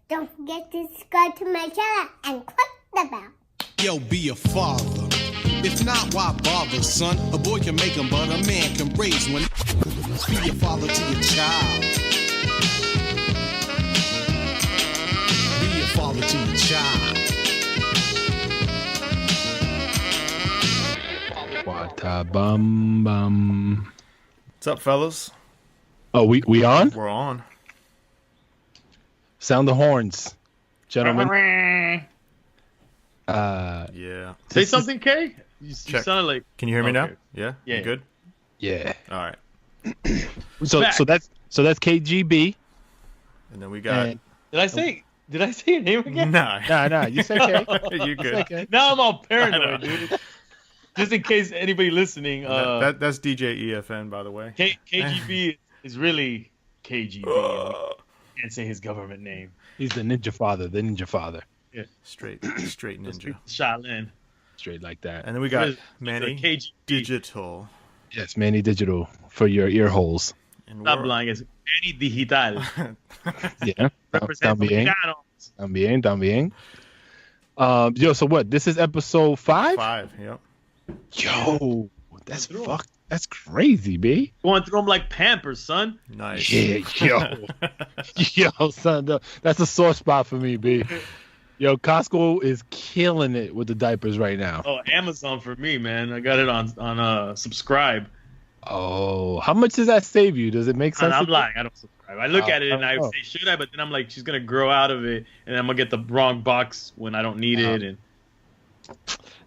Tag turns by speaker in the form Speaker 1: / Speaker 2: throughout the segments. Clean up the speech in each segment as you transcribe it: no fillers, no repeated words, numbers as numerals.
Speaker 1: Don't forget to subscribe to my channel and click the bell.
Speaker 2: Yo, be a father. If not, why bother, son? A boy can make them, but a man can raise one. Be a father to your child. Be a father to your child.
Speaker 3: Wata bum bum.
Speaker 4: What's up, fellas?
Speaker 3: Oh, we on?
Speaker 4: We're on.
Speaker 3: Sound the horns, gentlemen.
Speaker 4: Yeah.
Speaker 5: Say something, Kay. You
Speaker 4: Check.
Speaker 5: sounded like.
Speaker 4: Can you hear me now? Yeah.
Speaker 5: Yeah.
Speaker 4: You good?
Speaker 3: Yeah.
Speaker 4: All right.
Speaker 3: So that's KGB.
Speaker 4: And then we got.
Speaker 3: And,
Speaker 5: Did I say your name again?
Speaker 4: Nah.
Speaker 3: you said K.
Speaker 4: You good?
Speaker 3: Okay.
Speaker 5: Now I'm all paranoid, dude. Just in case anybody listening,
Speaker 4: That's DJ EFN, by the way.
Speaker 5: KGB is really KGB. Can't say his government name.
Speaker 3: He's the ninja father.
Speaker 5: Yeah.
Speaker 4: Straight ninja.
Speaker 5: Shaolin.
Speaker 3: Straight like that.
Speaker 4: And then we got
Speaker 5: It's
Speaker 4: Manny
Speaker 5: a KGB.
Speaker 4: Digital.
Speaker 3: Yes, Manny Digital for your ear holes.
Speaker 4: And
Speaker 5: Stop lying. It's Manny Digital.
Speaker 3: Yeah.
Speaker 5: Represent
Speaker 3: También. Yo, so what? This is episode 5?
Speaker 4: 5, yep.
Speaker 3: Yo, that's crazy, B.
Speaker 5: Going through them like Pampers, son.
Speaker 4: Nice.
Speaker 3: Yeah, yo, son, that's a sore spot for me, B. Yo, Costco is killing it with the diapers right now.
Speaker 5: Oh, Amazon for me, man. I got it on subscribe.
Speaker 3: Oh, how much does that save you? Does it make sense?
Speaker 5: I'm lying. I don't subscribe. I look at it and I
Speaker 3: oh.
Speaker 5: say, should I? But then I'm like, she's gonna grow out of it, and I'm gonna get the wrong box when I don't need it. And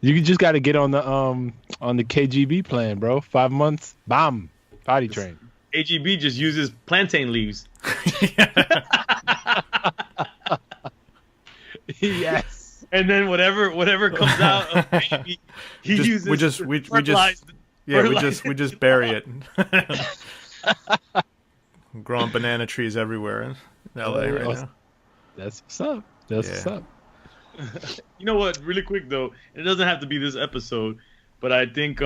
Speaker 3: You just got to get on the KGB plan, bro. 5 months, bam, potty train.
Speaker 5: AGB just uses plantain leaves.
Speaker 3: Yes.
Speaker 5: And then whatever comes out of AGB, he uses.
Speaker 4: We just bury it. Growing banana trees everywhere in LA right now.
Speaker 3: That's what's up. What's up.
Speaker 5: You know what? Really quick though, it doesn't have to be this episode, but I think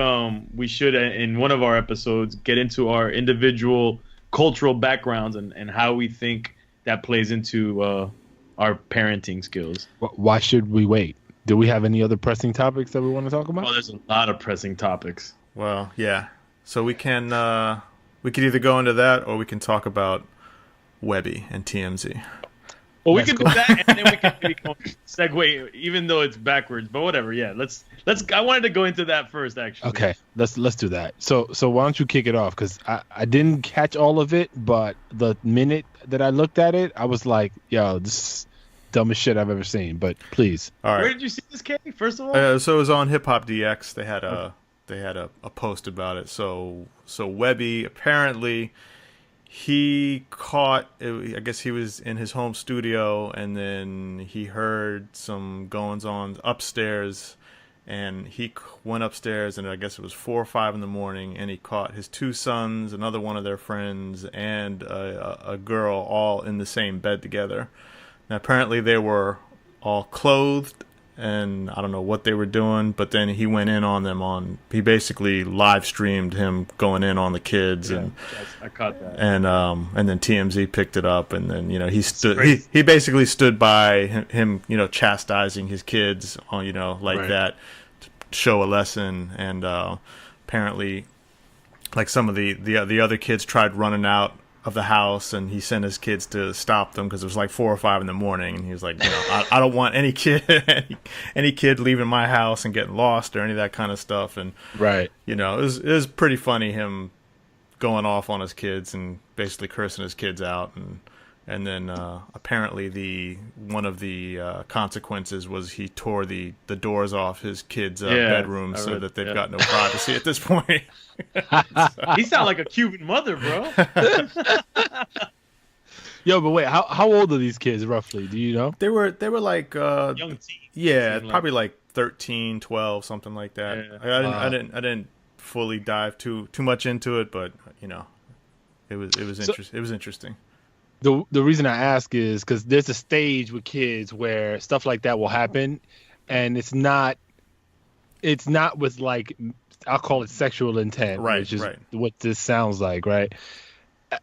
Speaker 5: we should, in one of our episodes, get into our individual cultural backgrounds and how we think that plays into our parenting skills.
Speaker 3: Why should we wait? Do we have any other pressing topics that we want to talk about?
Speaker 5: Well, there's a lot of pressing topics.
Speaker 4: Well, yeah. So we can we could either go into that or we can talk about Webbie and TMZ.
Speaker 5: Well, we can do that, and then we can maybe segue, even though it's backwards. But whatever, yeah. Let's. I wanted to go into that first, actually.
Speaker 3: Okay, let's do that. So why don't you kick it off? Because I didn't catch all of it, but the minute that I looked at it, I was like, yo, this is dumbest shit I've ever seen. But please.
Speaker 4: All right.
Speaker 5: Where did you see this, Kay? First of all,
Speaker 4: so it was on Hip Hop DX. They had a post about it. So Webbie apparently. He caught, I guess he was in his home studio, and then he heard some goings-on upstairs, and he went upstairs, and I guess it was 4 or 5 in the morning, and he caught his 2 sons, another one of their friends, and a girl all in the same bed together. Now, apparently they were all clothed, and I don't know what they were doing, but then he went in on them he basically live streamed him going in on the kids.
Speaker 5: yeah,
Speaker 4: and
Speaker 5: I caught that.
Speaker 4: and then TMZ picked it up, and then he basically stood by him chastising his kids on that to show a lesson. And apparently like some of the other kids tried running out of the house, and he sent his kids to stop them because it was like 4 or 5 in the morning, and he was like, I don't want any kid leaving my house and getting lost or any of that kind of stuff. And
Speaker 3: right,
Speaker 4: it was pretty funny him going off on his kids and basically cursing his kids out, and then apparently one of the consequences was he tore the doors off his kids' bedrooms so that they've got no privacy at this point.
Speaker 5: He sounds like a Cuban mother, bro.
Speaker 3: Yo, but wait, how old are these kids roughly? Do you know?
Speaker 4: They were like
Speaker 5: young teens.
Speaker 4: Yeah, probably like 13, 12, something like that.
Speaker 5: Yeah.
Speaker 4: I didn't fully dive too much into it, but it was interesting.
Speaker 3: The reason I ask is because there's a stage with kids where stuff like that will happen, and it's not with like, I'll call it sexual intent,
Speaker 4: right?
Speaker 3: Which is
Speaker 4: right.
Speaker 3: what this sounds like, right?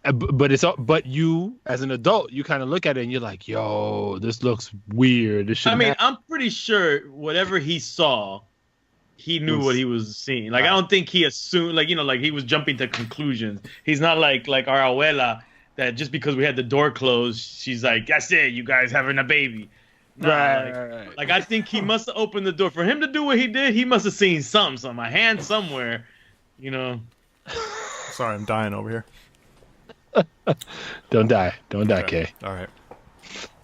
Speaker 3: But you as an adult, you kind of look at it and you're like, yo, this looks weird. This should.
Speaker 5: I mean, I'm pretty sure whatever he saw, he knew what he was seeing. Like, I don't think he assumed, like, like he was jumping to conclusions. He's not like our abuela that just because we had the door closed, she's like, that's it, you guys having a baby. Nah,
Speaker 3: right.
Speaker 5: Like, I think he must have opened the door. For him to do what he did, he must have seen something, a hand somewhere,
Speaker 4: Sorry, I'm dying over here.
Speaker 3: Don't die,
Speaker 4: Okay.
Speaker 3: Kay.
Speaker 4: All right.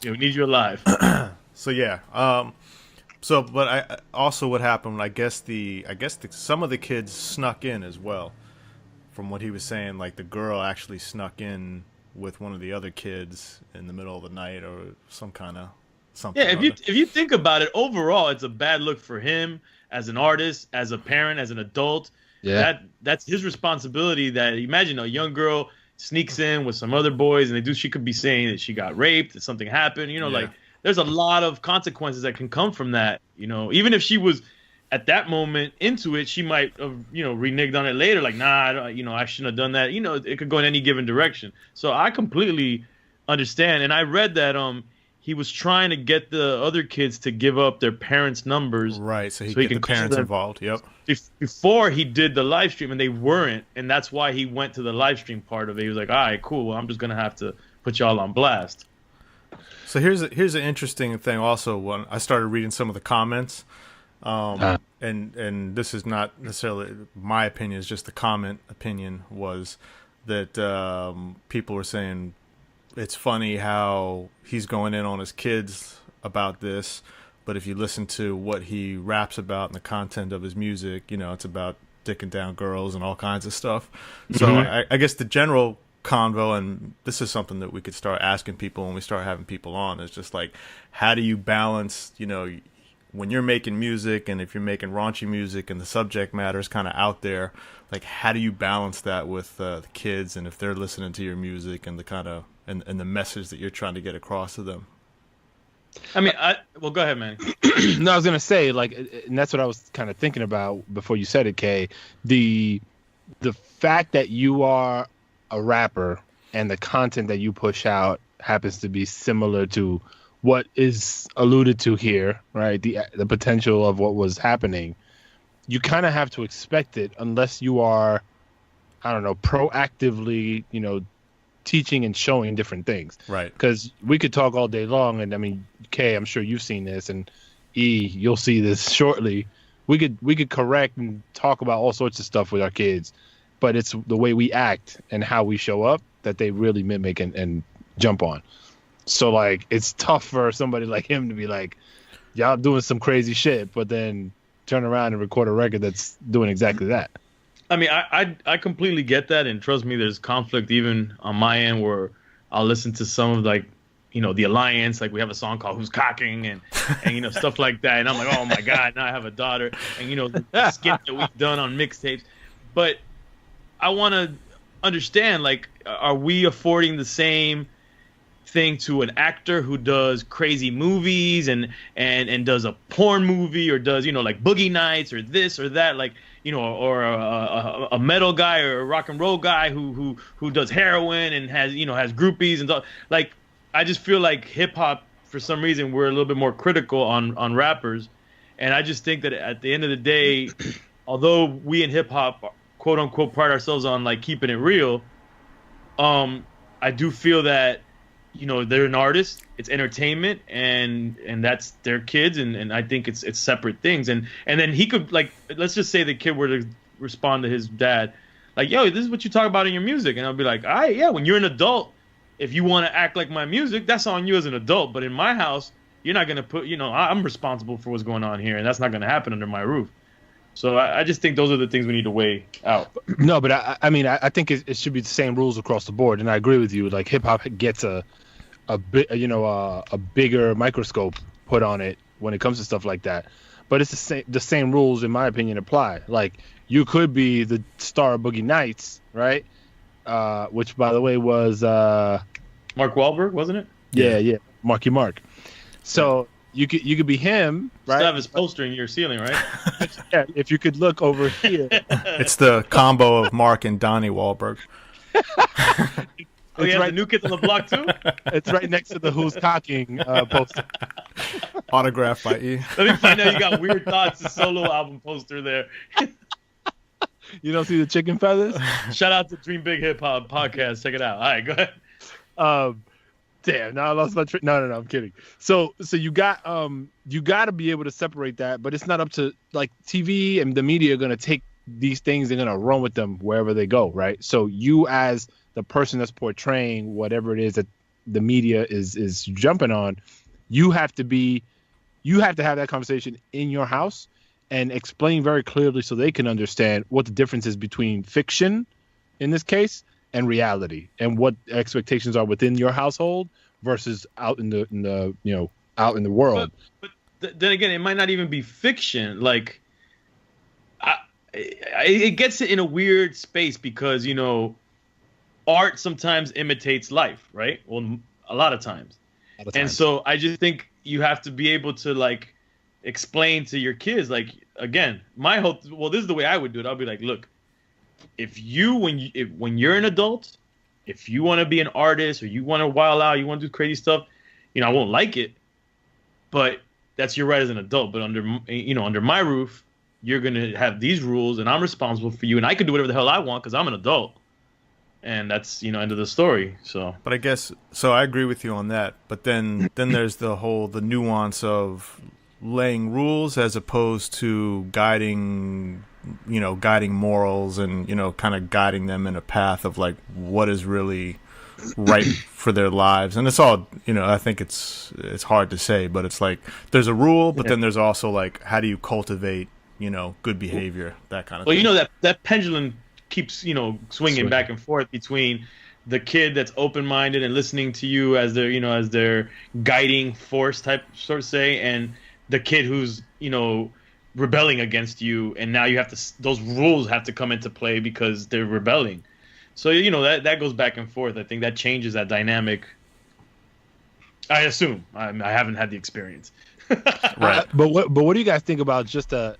Speaker 5: Yeah, we need you alive.
Speaker 4: So yeah. But I also what happened. I guess some of the kids snuck in as well. From what he was saying, like the girl actually snuck in with one of the other kids in the middle of the night or some kind of something.
Speaker 5: Yeah, if you think about it, overall, it's a bad look for him as an artist, as a parent, as an adult.
Speaker 3: Yeah,
Speaker 5: that's his responsibility. That imagine a young girl sneaks in with some other boys, and she could be saying that she got raped, that something happened. Like there's a lot of consequences that can come from that. Even if she was at that moment into it, she might have reneged on it later. Like, nah, I shouldn't have done that. It could go in any given direction. So I completely understand, and I read that he was trying to get the other kids to give up their parents' numbers.
Speaker 4: Right, so he can get the parents involved. Yep.
Speaker 5: Before he did the live stream, and they weren't, and that's why he went to the live stream part of it. He was like, all right, cool, well, I'm just going to have to put y'all on blast.
Speaker 4: So here's an interesting thing also. When I started reading some of the comments, and this is not necessarily my opinion, it's just the comment opinion, was that people were saying it's funny how he's going in on his kids about this, but if you listen to what he raps about and the content of his music, it's about dicking down girls and all kinds of stuff. So I guess the general convo, and this is something that we could start asking people when we start having people on, is just like, how do you balance, when you're making music, and if you're making raunchy music and the subject matter is kind of out there, like how do you balance that with the kids, and if they're listening to your music and the kind of and the message that you're trying to get across to them?
Speaker 5: I mean, well, go ahead, man.
Speaker 3: No, I was gonna say, like, and that's what I was kind of thinking about before you said it, Kay. The fact that you are a rapper and the content that you push out happens to be similar to what is alluded to here, right? The potential of what was happening. You kind of have to expect it unless you are, I don't know, proactively, teaching and showing different things.
Speaker 4: Right.
Speaker 3: Because we could talk all day long, and I mean, Kay, I'm sure you've seen this, and E, you'll see this shortly. We could correct and talk about all sorts of stuff with our kids, but it's the way we act and how we show up that they really mimic and jump on. So, like, it's tough for somebody like him to be like, y'all doing some crazy shit, but then turn around and record a record that's doing exactly that.
Speaker 5: I mean, I completely get that, and trust me, there's conflict even on my end where I'll listen to some of, like, the Alliance, like we have a song called Who's Cocking and stuff like that, and I'm like, oh my God, now I have a daughter, and the skit that we've done on mixtapes. But I want to understand, like, are we affording the same thing to an actor who does crazy movies and does a porn movie, or does like Boogie Nights or this or that, like, or a metal guy or a rock and roll guy who does heroin and has has groupies and stuff. Like, I just feel like hip hop, for some reason, we're a little bit more critical on rappers, and I just think that at the end of the day, although we in hip hop quote unquote pride ourselves on like keeping it real, I do feel that they're an artist, it's entertainment, and that's their kids, and I think it's separate things, and then he could, like, let's just say the kid were to respond to his dad like, yo, this is what you talk about in your music, and I'll be like, all right, yeah, when you're an adult, if you want to act like my music, that's on you as an adult, but in my house, you're not going to put, I'm responsible for what's going on here, and that's not going to happen under my roof. So I just think those are the things we need to weigh out.
Speaker 3: No, but I mean, I think it should be the same rules across the board, and I agree with you. Like, hip hop gets a bigger microscope put on it when it comes to stuff like that. But it's the same rules, in my opinion, apply. Like, you could be the star of Boogie Nights, right? Which, by the way, was
Speaker 5: Mark Wahlberg, wasn't it?
Speaker 3: Yeah, Marky Mark. So you could be him, right?
Speaker 5: Still have his poster in your ceiling, right?
Speaker 3: Yeah, if you could look over here.
Speaker 4: It's the combo of Mark and Donnie Wahlberg.
Speaker 5: Oh, yeah, the New Kids on the Block too.
Speaker 3: It's right next to the Who's Cocking poster.
Speaker 4: Autographed by E.
Speaker 5: Let me find out you got Weird Thoughts, the solo album poster there.
Speaker 3: You don't see the chicken feathers?
Speaker 5: Shout out to Dream Big Hip Hop podcast. Check it out. All right, go ahead.
Speaker 3: Damn, now I lost my no, I'm kidding. So you got to be able to separate that, but it's not up to like TV and the media are going to take these things, they're going to run with them wherever they go, right? So you as the person that's portraying whatever it is that the media is jumping on, you have to have that conversation in your house and explain very clearly so they can understand what the difference is between fiction in this case and reality, and what expectations are within your household versus out in the out in the world.
Speaker 5: But then again, it might not even be fiction. Like, it gets it in a weird space because art sometimes imitates life, right? Well, a lot of times. And so I just think you have to be able to like explain to your kids, like, again, this is the way I would do it. I'll be like, look, when you're an adult, if you want to be an artist or you want to wild out, you want to do crazy stuff, I won't like it, but that's your right as an adult. But under my roof, you're going to have these rules and I'm responsible for you. And I can do whatever the hell I want because I'm an adult. And that's, end of the story. So,
Speaker 4: but I guess, so I agree with you on that. But then there's the nuance of laying rules as opposed to guiding morals and, kind of guiding them in a path of like what is really right for their lives. And it's all, I think it's hard to say, but it's like there's a rule, but then there's also like, how do you cultivate, good behavior, that kind of thing.
Speaker 5: Well, that pendulum keeps, swinging back and forth between the kid that's open-minded and listening to you as their guiding force type, sort of say, and the kid who's, rebelling against you, and now you have to, those rules have to come into play because they're rebelling. So, that goes back and forth. I think that changes that dynamic. I assume. I haven't had the experience.
Speaker 3: Right. But what do you guys think about just the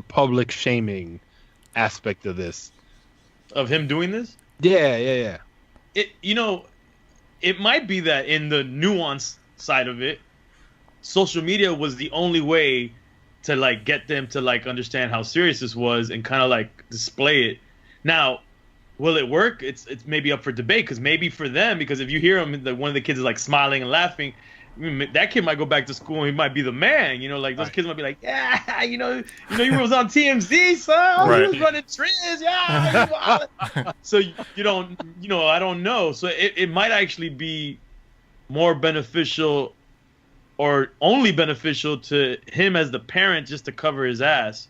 Speaker 3: public shaming aspect of this?
Speaker 5: Of him doing this?
Speaker 3: Yeah.
Speaker 5: It might be that in the nuance side of it, social media was the only way to like get them to like understand how serious this was and kind of like display it. Now, will it work? It's maybe up for debate, because maybe for them, because if you hear him, one of the kids is like smiling and laughing, that kid might go back to school and he might be the man. Like those kids might be like, yeah, you was on TMZ, son.
Speaker 4: Right.
Speaker 5: You was running trends, yeah. So you don't, I don't know. So it might actually be more beneficial, or only beneficial to him as the parent, just to cover his ass.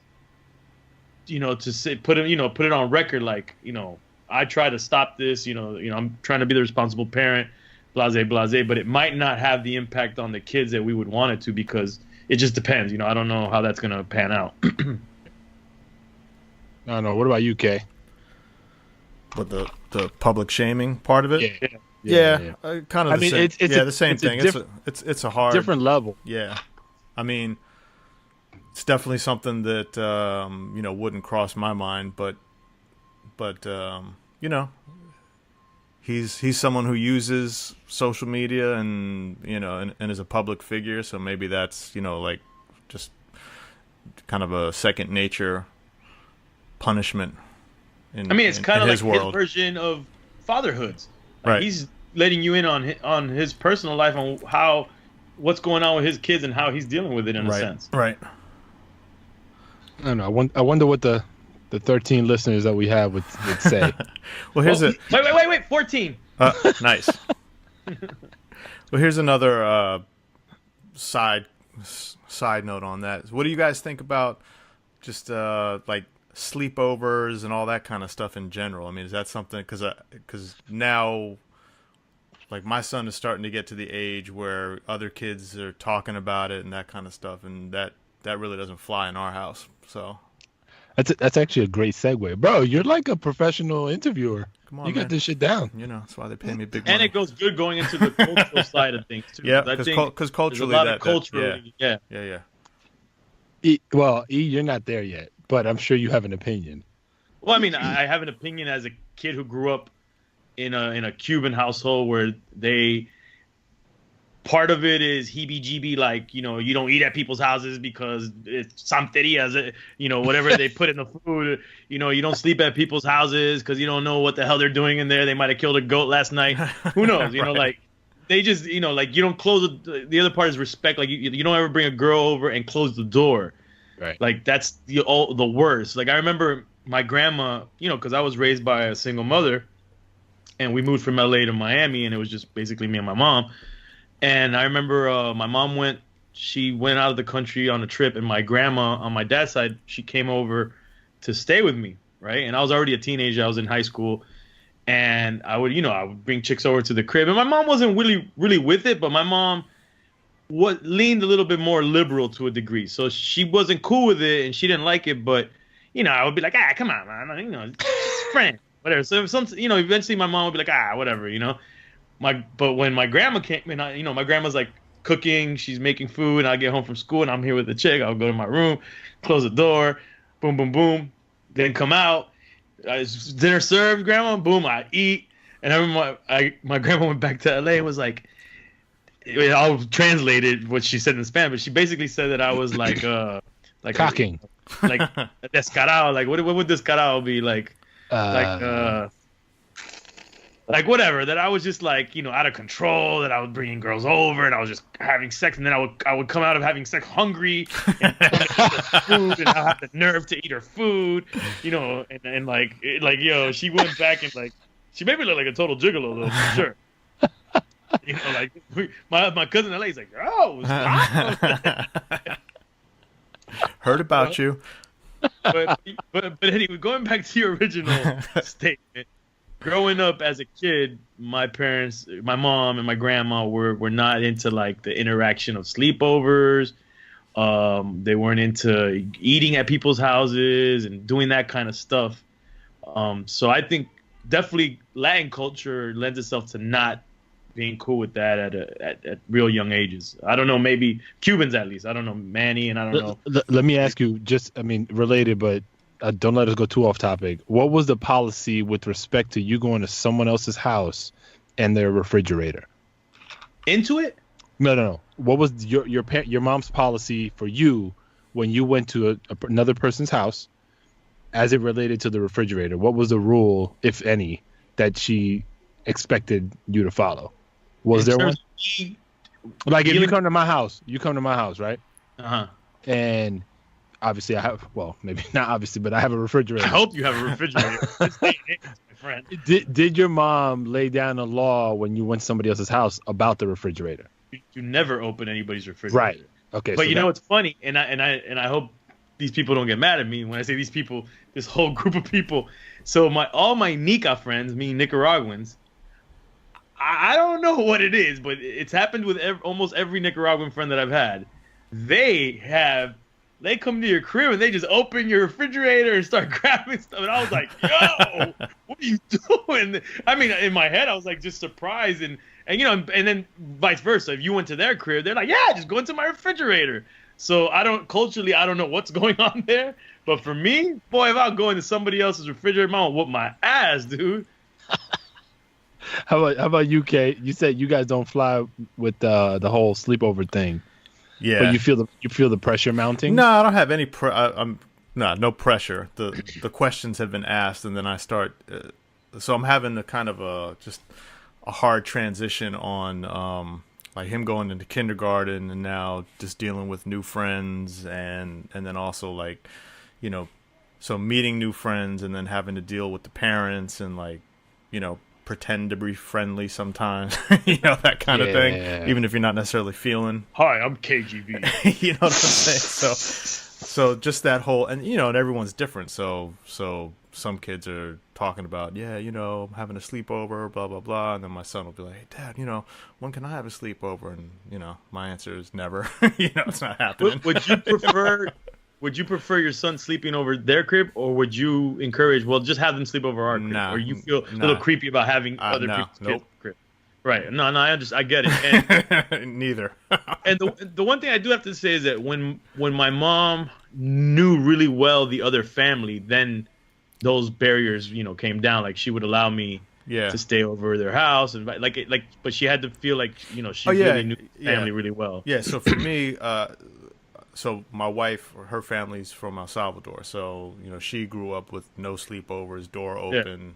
Speaker 5: To say, put it on record, like, I try to stop this. I'm trying to be the responsible parent. Blase, but it might not have the impact on the kids that we would want it to, because it just depends. I don't know how that's gonna pan out.
Speaker 3: I don't know. What about you, Kay?
Speaker 4: What, the public shaming part of it?
Speaker 3: Yeah.
Speaker 4: Kind of. It's the same thing. It's a hard,
Speaker 3: different level.
Speaker 4: Yeah, I mean, it's definitely something that wouldn't cross my mind, but he's someone who uses social media and and is a public figure, so maybe that's like just kind of a second nature punishment.
Speaker 5: It's kind of like
Speaker 4: world.
Speaker 5: His version of fatherhoods.
Speaker 4: Right.
Speaker 5: He's letting you in on his personal life, on what's going on with his kids and how he's dealing with it in a sense.
Speaker 4: Right.
Speaker 3: I don't know. I wonder what the 13 listeners that we have would say.
Speaker 4: Well, here's it.
Speaker 5: Wait, 14.
Speaker 4: Nice. Well, here's another side note on that. What do you guys think about just like sleepovers and all that kind of stuff in general? Is that something? Because now, like, my son is starting to get to the age where other kids are talking about it and that kind of stuff, and that really doesn't fly in our house. So.
Speaker 3: That's actually a great segue, bro. You're like a professional interviewer.
Speaker 4: Come on,
Speaker 3: you got this shit down.
Speaker 4: That's why they pay me big money.
Speaker 5: And it goes good going into the cultural side of things too.
Speaker 4: Yeah, because culturally,
Speaker 5: there's a lot of culturally, yeah.
Speaker 3: You're not there yet, but I'm sure you have an opinion.
Speaker 5: Well, I have an opinion as a kid who grew up in a Cuban household where part of it is heebie-jeebie, like, you know, you don't eat at people's houses because it's santerias, you know, whatever they put in the food. You know, you don't sleep at people's houses because you don't know what the hell they're doing in there. They might have killed a goat last night. Who knows? You know, like, they just, you know, like, you don't close the other part is respect. Like, you don't ever bring a girl over and close the door.
Speaker 3: Right.
Speaker 5: Like, that's the worst. Like, I remember my grandma, you know, because I was raised by a single mother, and we moved from LA to Miami, and it was just basically me and my mom. And I remember my mom she went out of the country on a trip, and my grandma on my dad's side, she came over to stay with me, right? And I was already a teenager. I was in high school. And I would bring chicks over to the crib. And my mom wasn't really with it, but my mom leaned a little bit more liberal to a degree. So she wasn't cool with it, and she didn't like it. But, you know, I would be like, come on, man. You know, just friend, whatever. So you know, eventually my mom would be like, whatever, you know. But when my grandma came, and you know, my grandma's like cooking, she's making food, and I get home from school, and I'm here with the chick. I'll go to my room, close the door, boom, boom, boom, then come out. Dinner served, grandma, boom, I eat. And I remember my grandma went back to LA and was like, I'll translate it what she said in Spanish, but she basically said that I was like
Speaker 3: cocking,
Speaker 5: like descarado. Like what would descarado be like? Like whatever, that I was just like, you know, out of control, that I was bringing girls over and I was just having sex, and then I would come out of having sex hungry and food, and I have the nerve to eat her food, you know, and like yo, she went back and like she made me look like a total gigolo though, for sure. You know, like my cousin in LA is like, oh,
Speaker 4: heard about you.
Speaker 5: But anyway, going back to your original statement. Growing up as a kid, my parents, my mom and my grandma were not into like the interaction of sleepovers. They weren't into eating at people's houses and doing that kind of stuff. So I think definitely Latin culture lends itself to not being cool with that at real young ages. I don't know, maybe Cubans at least. I don't know, Manny, and I don't know.
Speaker 3: Let me ask you, related, but don't let us go too off topic. What was the policy with respect to you going to someone else's house and their refrigerator?
Speaker 5: Into it?
Speaker 3: No. What was your mom's policy for you when you went to another person's house as it related to the refrigerator? What was the rule, if any, that she expected you to follow? Was there one? Like if you come to my house, right?
Speaker 5: Uh-huh.
Speaker 3: And obviously I have, well, maybe not obviously, but I have a refrigerator.
Speaker 5: I hope you have a refrigerator. My friend.
Speaker 3: Did your mom lay down a law when you went to somebody else's house about the refrigerator?
Speaker 5: You never open anybody's refrigerator.
Speaker 3: Right. Okay.
Speaker 5: But so you know what's funny, and I hope these people don't get mad at me when I say these people, this whole group of people. So all my Nica friends, meaning Nicaraguans, I don't know what it is, but it's happened with almost every Nicaraguan friend that I've had. They come to your crib and they just open your refrigerator and start grabbing stuff. And I was like, yo, what are you doing? I mean, in my head, I was like just surprised. And you know, and then vice versa. If you went to their crib, they're like, yeah, just go into my refrigerator. So I don't know what's going on there. But for me, boy, if I go into somebody else's refrigerator, I'm gonna whoop my ass, dude.
Speaker 3: How about you, Kay? You said you guys don't fly with the whole sleepover thing.
Speaker 4: Yeah,
Speaker 3: but you feel the pressure mounting.
Speaker 4: No, I don't have any. No pressure. The questions have been asked, and then I start. So I'm having a kind of just a hard transition on like him going into kindergarten and now just dealing with new friends and then also like, you know, so meeting new friends and then having to deal with the parents and like, you know, pretend to be friendly sometimes, you know, that kind of thing, even if you're not necessarily feeling.
Speaker 5: Hi, I'm KGB.
Speaker 4: You know what I'm saying? So just that whole, and you know, and everyone's different. So some kids are talking about, yeah, you know, I'm having a sleepover, blah blah blah, and then my son will be like, hey, Dad, you know, when can I have a sleepover? And you know, my answer is never. You know, it's not happening.
Speaker 5: Would you prefer your son sleeping over their crib, or would you encourage, well, just have them sleep over our crib? Or you feel a little creepy about having other people's kids' crib? Right. No, I get it. And,
Speaker 4: neither.
Speaker 5: And the one thing I do have to say is that when my mom knew really well the other family, then those barriers, you know, came down. Like she would allow me to stay over their house, and but she had to feel like she really knew the family really well.
Speaker 4: Yeah. So for me, so my wife, her family's from El Salvador, so she grew up with no sleepovers, door open,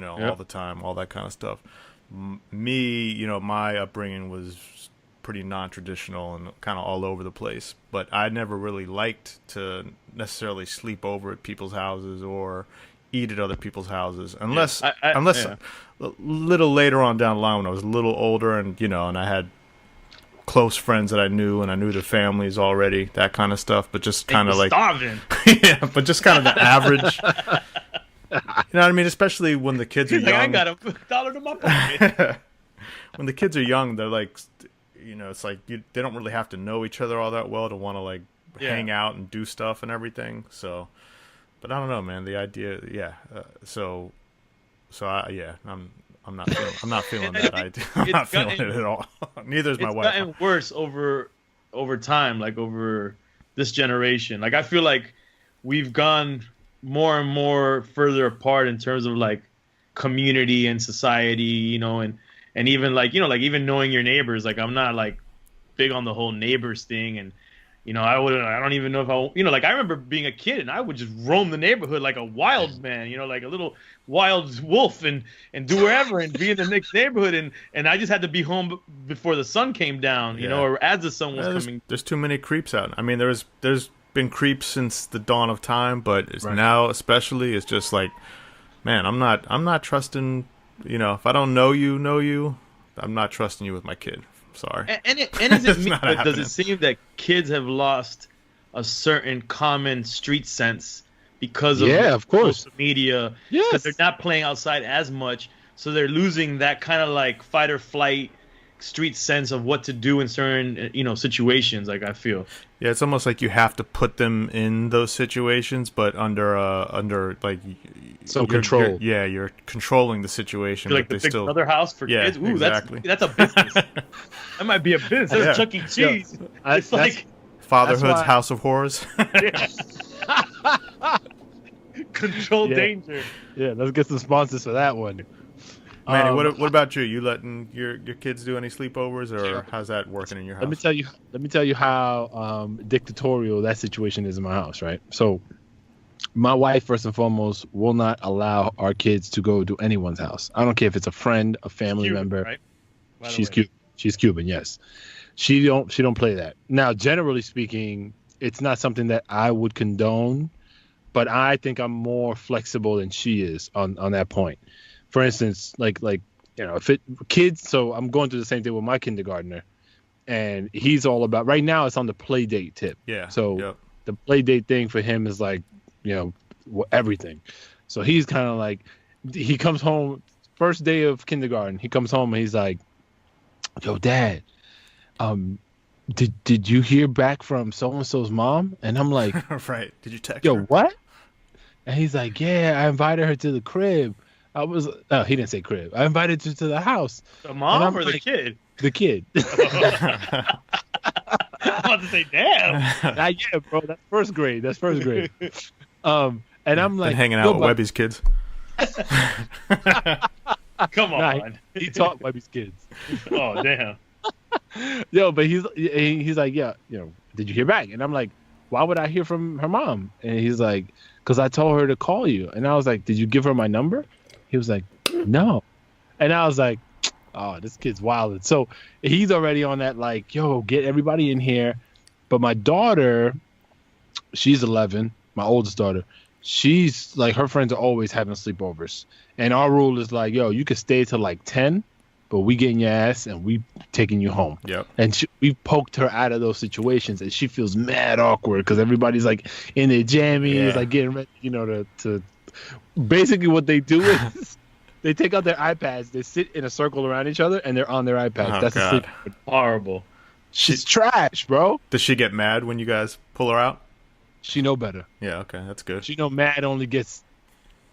Speaker 4: all the time, all that kind of stuff. Me, my upbringing was pretty non-traditional and kind of all over the place, but I never really liked to necessarily sleep over at people's houses or eat at other people's houses unless a little later on down the line when I was a little older and and I had close friends that I knew and I knew their families already, that kind of stuff, but just kind of like
Speaker 5: starving.
Speaker 4: Yeah, but just kind of the average. You know what I mean? Especially when the kids are young.
Speaker 5: I got $1 in my pocket.
Speaker 4: When the kids are young, they're like, it's like they don't really have to know each other all that well to want to like hang out and do stuff and everything. So, but I don't know, man. The idea, I'm not feeling that idea. I'm not feeling it at all. Neither is my wife.
Speaker 5: It's gotten worse over time, like over this generation. Like I feel like we've gone more and more further apart in terms of like community and society, and even like even knowing your neighbors. Like I'm not like big on the whole neighbors thing, and I don't even know if like I remember being a kid and I would just roam the neighborhood like a wild man, like a little wild wolf and do wherever and be in the next neighborhood, and I just had to be home before the sun came down, or as the sun was coming.
Speaker 4: There's too many creeps out. I mean, there's been creeps since the dawn of time, but now especially it's just like, man, I'm not trusting. If I don't know you, I'm not trusting you with my kid. Sorry.
Speaker 5: And does it seem that kids have lost a certain common street sense because of social media?
Speaker 3: Yes.
Speaker 5: Because they're not playing outside as much, so they're losing that kind of like fight or flight street sense of what to do in certain situations. Like I feel.
Speaker 4: Yeah, it's almost like you have to put them in those situations, but under like
Speaker 3: some control.
Speaker 4: You're controlling the situation.
Speaker 5: Like
Speaker 4: but
Speaker 5: the Big Brother house for kids. Ooh,
Speaker 4: exactly.
Speaker 5: That's a business. That might be a business. That's Chuck E. Cheese. It's like
Speaker 4: Fatherhood's House of Horrors.
Speaker 5: Control danger.
Speaker 3: Yeah, let's get some sponsors for that one.
Speaker 4: Manny, what about you? You letting your kids do any sleepovers, or how's that working in your house?
Speaker 3: Let me tell you how dictatorial that situation is in my house, right? So my wife, first and foremost, will not allow our kids to go to anyone's house. I don't care if it's a friend, a family member.
Speaker 5: Right?
Speaker 3: She's Cuban. She's Cuban, yes. She don't play that. Now, generally speaking, it's not something that I would condone, but I think I'm more flexible than she is on that point. For instance, like if kids, so I'm going through the same thing with my kindergartner, and he's all about, right now it's on the play date tip.
Speaker 4: Yeah.
Speaker 3: So the play date thing for him is like, everything. So he's kind of like, he comes home, first day of kindergarten, he comes home and he's like, yo, Dad, did you hear back from so-and-so's mom? And I'm like,
Speaker 4: right. Did you text
Speaker 3: yo,
Speaker 4: her?
Speaker 3: what? And he's like, yeah, I invited her to the crib. He didn't say crib. I invited her to the house.
Speaker 5: The mom or the kid?
Speaker 3: The kid.
Speaker 5: I was about to say, damn.
Speaker 3: Not yet, bro. That's first grade. And I'm like,
Speaker 4: been hanging out with Webbie's kids.
Speaker 5: Come on.
Speaker 3: He taught Webbie's kids.
Speaker 5: Oh, damn.
Speaker 3: Yo, but he's like, yeah, did you hear back? And I'm like, why would I hear from her mom? And he's like, because I told her to call you. And I was like, did you give her my number? He was like, no. And I was like, oh, this kid's wild. So he's already on that, like, yo, get everybody in here. But my daughter, she's 11, my oldest daughter. She's like, her friends are always having sleepovers. And our rule is like, yo, you can stay till like 10, but we getting your ass and we taking you home.
Speaker 4: Yep.
Speaker 3: And we poked her out of those situations, and she feels mad awkward because everybody's like in their jammies, like getting ready, to basically what they do is they take out their iPads, they sit in a circle around each other, and they're on their iPads. That's a sleep.
Speaker 5: Horrible.
Speaker 3: She's trash, bro.
Speaker 4: Does she get mad when you guys pull her out?
Speaker 3: She know better.
Speaker 4: Yeah, okay, that's good.
Speaker 3: She know mad only gets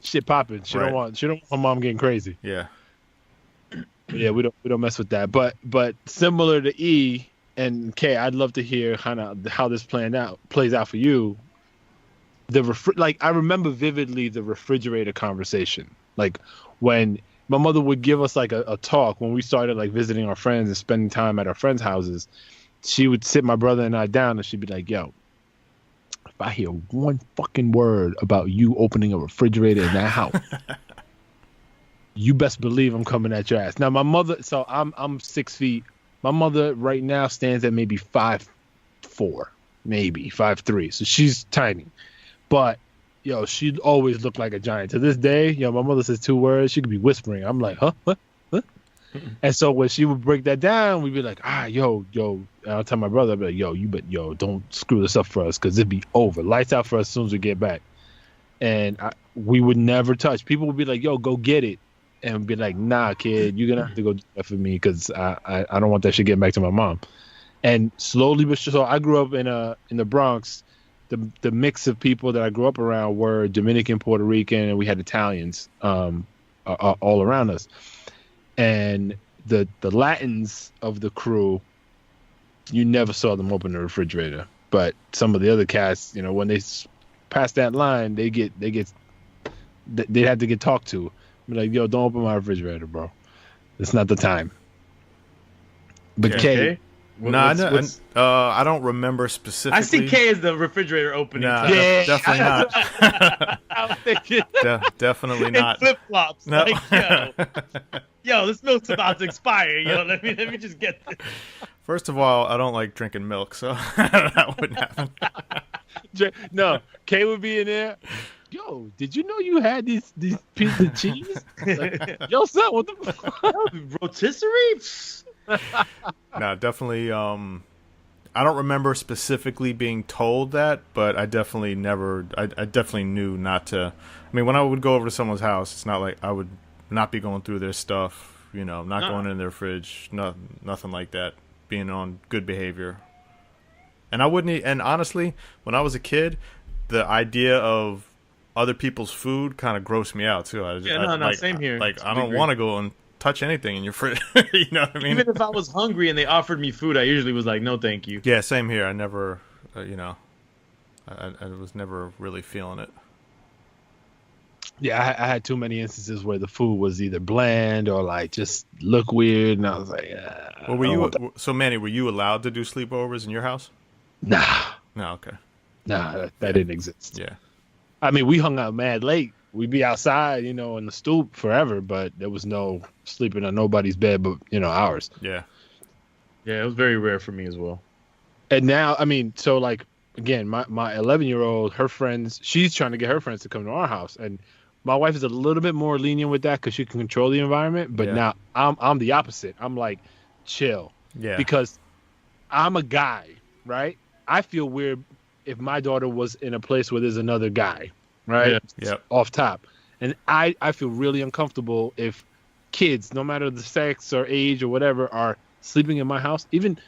Speaker 3: shit popping. She don't want her mom getting crazy.
Speaker 4: Yeah.
Speaker 3: Yeah, we don't mess with that. But similar to E and K, I'd love to hear kind of how this plays out for you. I remember vividly the refrigerator conversation. Like when my mother would give us like a talk when we started like visiting our friends and spending time at our friends' houses. She would sit my brother and I down, and she'd be like, "Yo, if I hear one fucking word about you opening a refrigerator in that house, you best believe I'm coming at your ass." Now my mother, so I'm 6 feet. My mother right now stands at maybe 5'4", maybe 5'3", so she's tiny. But yo, she always looked like a giant. To this day, yo, my mother says 2 words, she could be whispering. I'm like, huh, what? And so when she would break that down, we'd be like, yo. And I'll tell my brother, I'd be like, yo, don't screw this up for us, because it'd be over. Lights out for us as soon as we get back. And we would never touch. People would be like, yo, go get it. And be like, nah, kid, you're gonna have to go do that for me, because I don't want that shit getting back to my mom. And slowly, but so I grew up in the Bronx. The mix of people that I grew up around were Dominican, Puerto Rican, and we had Italians all around us. And the Latins of the crew, you never saw them open the refrigerator. But some of the other cats, when they pass that line, they have to get talked to. Be like, yo, don't open my refrigerator, bro. It's not the time. But
Speaker 5: Okay.
Speaker 3: Kay,
Speaker 4: I don't remember specifically.
Speaker 5: I see K as the refrigerator opening.
Speaker 4: Nah,
Speaker 5: time.
Speaker 3: Yeah.
Speaker 4: definitely not.
Speaker 3: I was thinking,
Speaker 4: Definitely not.
Speaker 5: Flip flops.
Speaker 4: No.
Speaker 5: Like, yo, this milk's about to expire. Yo, let me just get this.
Speaker 4: First of all, I don't like drinking milk, so that wouldn't happen.
Speaker 3: no, Kay would be in there. Yo, did you know you had these pieces of cheese? Like, yo, son, what the fuck?
Speaker 5: Rotisserie?
Speaker 4: No, definitely. I don't remember specifically being told that, but I definitely never. I definitely knew not to. I mean, when I would go over to someone's house, it's not like I would not be going through their stuff. Not going in their fridge, nothing like that. Being on good behavior. And I wouldn't. And honestly, when I was a kid, the idea of other people's food kind of grossed me out too.
Speaker 5: Same here.
Speaker 4: Like, I don't want to go and touch anything in your fridge. You know what I mean?
Speaker 5: Even if I was hungry and they offered me food, I usually was like, no, thank you.
Speaker 4: Yeah, same here. I never, I was never really feeling it.
Speaker 3: Yeah, I had too many instances where the food was either bland or like just look weird, and I was like,
Speaker 4: So Manny, were you allowed to do sleepovers in your house?
Speaker 3: nah,
Speaker 4: No, okay.
Speaker 3: that didn't exist.
Speaker 4: Yeah.
Speaker 3: I mean, we hung out mad late. We'd be outside, in the stoop forever, but there was no sleeping on nobody's bed but, ours.
Speaker 4: Yeah.
Speaker 5: Yeah, it was very rare for me as well.
Speaker 3: And now, I mean, so like, again, my 11-year-old, her friends, she's trying to get her friends to come to our house. And my wife is a little bit more lenient with that because she can control the environment. But now I'm the opposite. I'm like, chill.
Speaker 4: Yeah.
Speaker 3: Because I'm a guy, right? I feel weird if my daughter was in a place where there's another guy, right?
Speaker 4: Yep.
Speaker 3: Off top. And I feel really uncomfortable if kids, no matter the sex or age or whatever, are sleeping in my house. Even,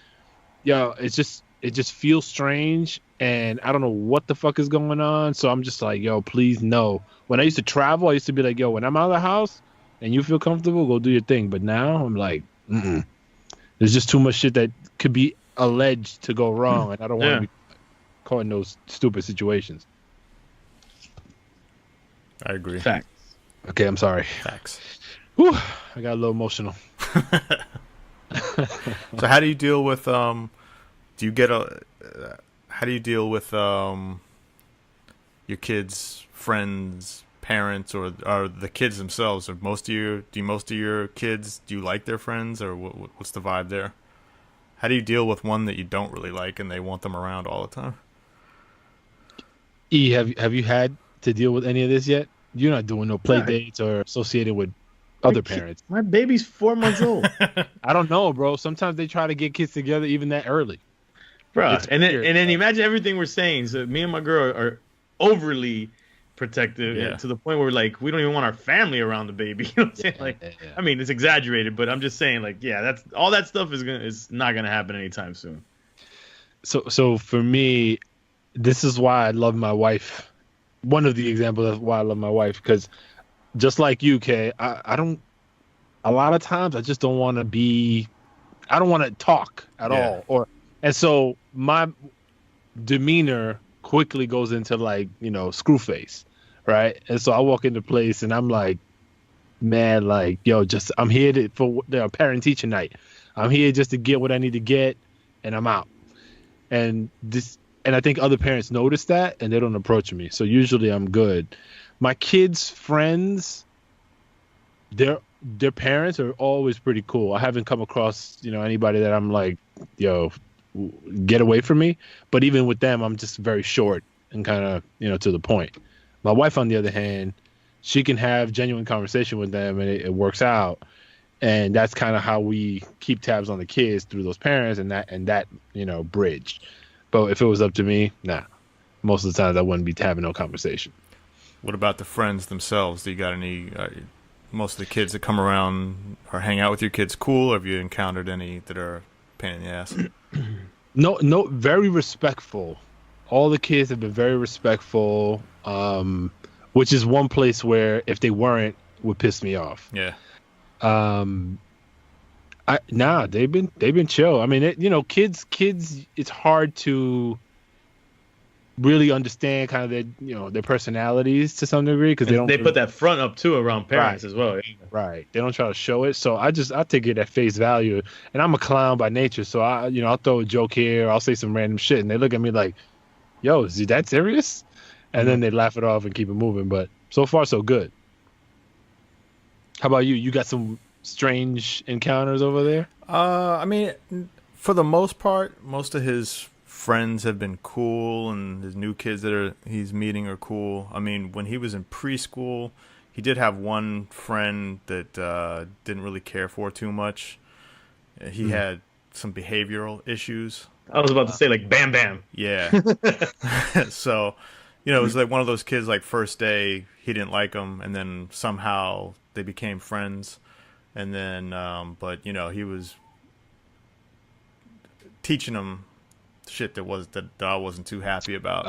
Speaker 3: it just feels strange, and I don't know what the fuck is going on. So I'm just like, yo, please no. When I used to travel, I used to be like, yo, when I'm out of the house and you feel comfortable, go do your thing. But now I'm like, there's just too much shit that could be alleged to go wrong, and I don't want to be caught in those stupid situations.
Speaker 4: I agree.
Speaker 5: Facts.
Speaker 3: Okay, I'm sorry.
Speaker 4: Facts.
Speaker 3: Whew, I got a little emotional.
Speaker 4: So how do you deal with how do you deal with your kids' friends, parents, or the kids themselves? Or do most of your kids, do you like their friends, or what's the vibe there? How do you deal with one that you don't really like and they want them around all the time?
Speaker 3: E, have you had to deal with any of this yet? You're not doing no play dates or associated with other parents.
Speaker 5: My baby's 4 months old.
Speaker 3: I don't know, bro. Sometimes they try to get kids together even that early.
Speaker 5: Bro,
Speaker 3: It's
Speaker 5: and
Speaker 3: weird,
Speaker 5: then imagine everything we're saying. So me and my girl are overly protective to the point where like we don't even want our family around the baby. You know what I'm saying? Like, I mean, it's exaggerated, but I'm just saying, like, that's all that stuff is not gonna happen anytime soon.
Speaker 3: So for me, this is why I love my wife. One of the examples of why I love my wife, because just like you, Kay, I don't. A lot of times, I just don't want to be. I don't want to talk at all, and so my demeanor quickly goes into like screw face, right? And so I walk into place and I'm like, man, like, yo, just I'm here for parent teacher night. I'm here just to get what I need to get, and I'm out. And I think other parents notice that, and they don't approach me. So usually I'm good. My kids' friends, their parents are always pretty cool. I haven't come across anybody that I'm like, yo, get away from me. But even with them, I'm just very short and kind of to the point. My wife, on the other hand, she can have genuine conversation with them, and it works out. And that's kind of how we keep tabs on the kids through those parents, and that bridge. But if it was up to me, nah. Most of the times I wouldn't be having no conversation.
Speaker 4: What about the friends themselves? Do you got any? Most of the kids that come around or hang out with your kids cool? Or have you encountered any that are a pain in the ass?
Speaker 3: No, very respectful. All the kids have been very respectful, which is one place where if they weren't, would piss me off.
Speaker 4: Yeah.
Speaker 3: They've been chill. I mean, kids, it's hard to really understand kind of their personalities to some degree because they
Speaker 5: put that front up too around parents as well.
Speaker 3: Right. They don't try to show it. So I take it at face value, and I'm a clown by nature. So I'll throw a joke here. I'll say some random shit, and they look at me like, yo, is he that serious? And then they laugh it off and keep it moving. But so far, so good. How about you? You got some strange encounters over there?
Speaker 4: I mean, for the most part, most of his friends have been cool, and his new kids that he's meeting are cool. I mean, when he was in preschool, he did have one friend that didn't really care for too much. He had some behavioral issues.
Speaker 5: I was about to say like Bam Bam.
Speaker 4: Yeah. So, it was like one of those kids, like first day he didn't like him, and then somehow they became friends. And then, but he was teaching him shit that I wasn't too happy about,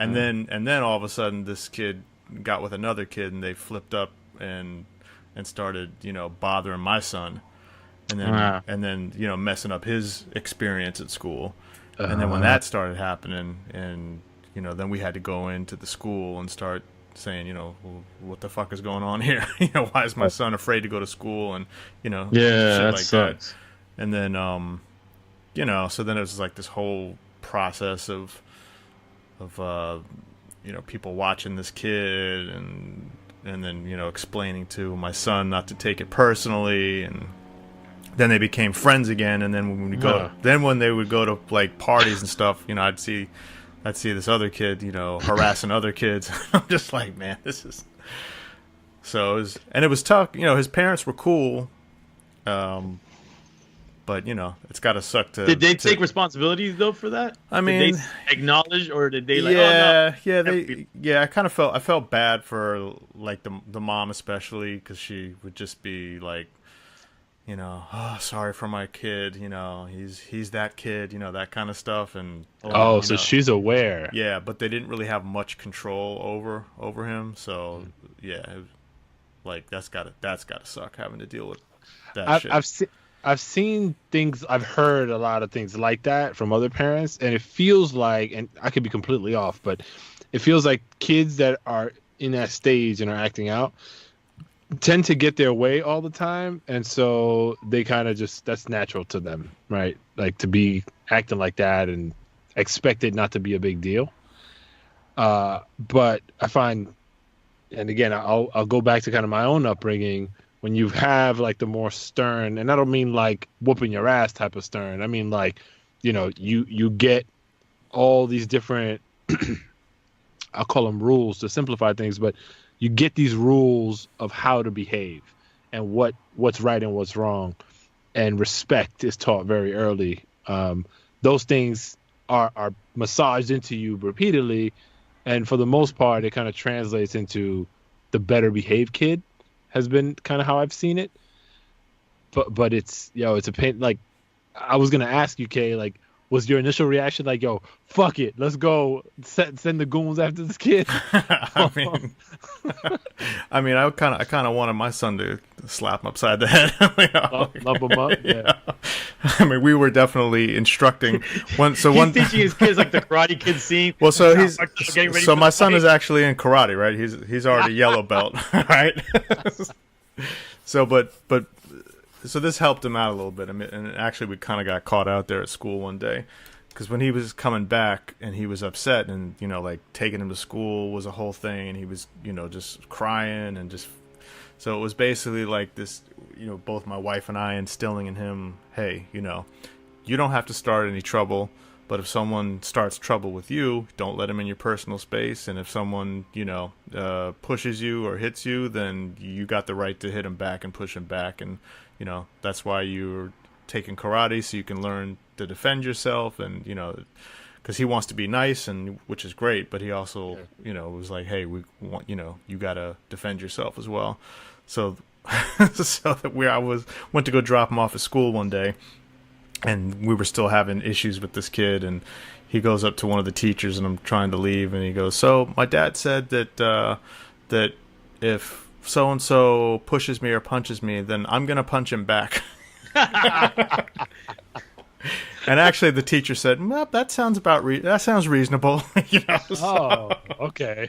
Speaker 4: and then all of a sudden this kid got with another kid, and they flipped up and started, bothering my son, and then messing up his experience at school. And then when that started happening, and then we had to go into the school and start saying, well, what the fuck is going on here? Why is my son afraid to go to school? And shit
Speaker 5: that
Speaker 4: like
Speaker 5: sucks.
Speaker 4: that. And then so then it was like this whole process of people watching this kid, and then explaining to my son not to take it personally, and then they became friends again. And then when they would go to like parties and stuff, I'd see this other kid, harassing other kids. I'm just like, man, this is. So it was tough. His parents were cool, but it's got to suck to.
Speaker 5: Did they take responsibilities though for that?
Speaker 4: I mean,
Speaker 5: did they acknowledge, or did they like?
Speaker 4: I kind of felt bad for like the mom especially, because she would just be like, oh, sorry for my kid, he's that kid, that kind of stuff. And
Speaker 3: so she's aware.
Speaker 4: Yeah, but they didn't really have much control over him. So yeah, like that's gotta suck, having to deal with that shit.
Speaker 3: I've seen things, I've heard a lot of things like that from other parents, and it feels like, and I could be completely off, but it feels like kids that are in that stage and are acting out tend to get their way all the time, and so they kind of just, that's natural to them, right? Like to be acting like that and expect it not to be a big deal. But I find, and again, I'll go back to kind of my own upbringing. When you have like the more stern, and I don't mean like whooping your ass type of stern. I mean like, you get all these different, I'll call them rules to simplify things, but you get these rules of how to behave and what's right and what's wrong, and respect is taught very early. Those things are massaged into you repeatedly, and for the most part, it kind of translates into the better behaved kid. Has been kind of how I've seen it, but it's it's a pain. Like I was gonna ask you, Kay, like was your initial reaction like, "Yo, fuck it, let's go send the goons after this kid"?
Speaker 4: I mean, I kind of wanted my son to slap him upside the head.
Speaker 3: Lump him up. Yeah.
Speaker 4: I mean, we were definitely instructing one. So
Speaker 5: He's teaching his kids like the Karate Kid scene.
Speaker 4: Well, so
Speaker 5: Getting ready
Speaker 4: so
Speaker 5: for
Speaker 4: my
Speaker 5: the
Speaker 4: son
Speaker 5: fight.
Speaker 4: is actually in karate, right? He's already yellow belt, right? So, so this helped him out a little bit. I mean, and actually, we kind of got caught out there at school one day because when he was coming back and he was upset, and like taking him to school was a whole thing, and he was just crying and just. So it was basically like this, both my wife and I instilling in him, hey, you don't have to start any trouble, but if someone starts trouble with you, don't let them in your personal space. And if someone, pushes you or hits you, then you got the right to hit him back and push him back. And, that's why you're taking karate, so you can learn to defend yourself. And, because he wants to be nice, and which is great, but he also, was like, hey, we want, you got to defend yourself as well. So, so that I went to go drop him off at school one day, and we were still having issues with this kid, and he goes up to one of the teachers, and I'm trying to leave, and he goes, "So my dad said that if so and so pushes me or punches me, then I'm gonna punch him back." And actually, the teacher said, "Well, that sounds that sounds reasonable."
Speaker 3: Oh, okay.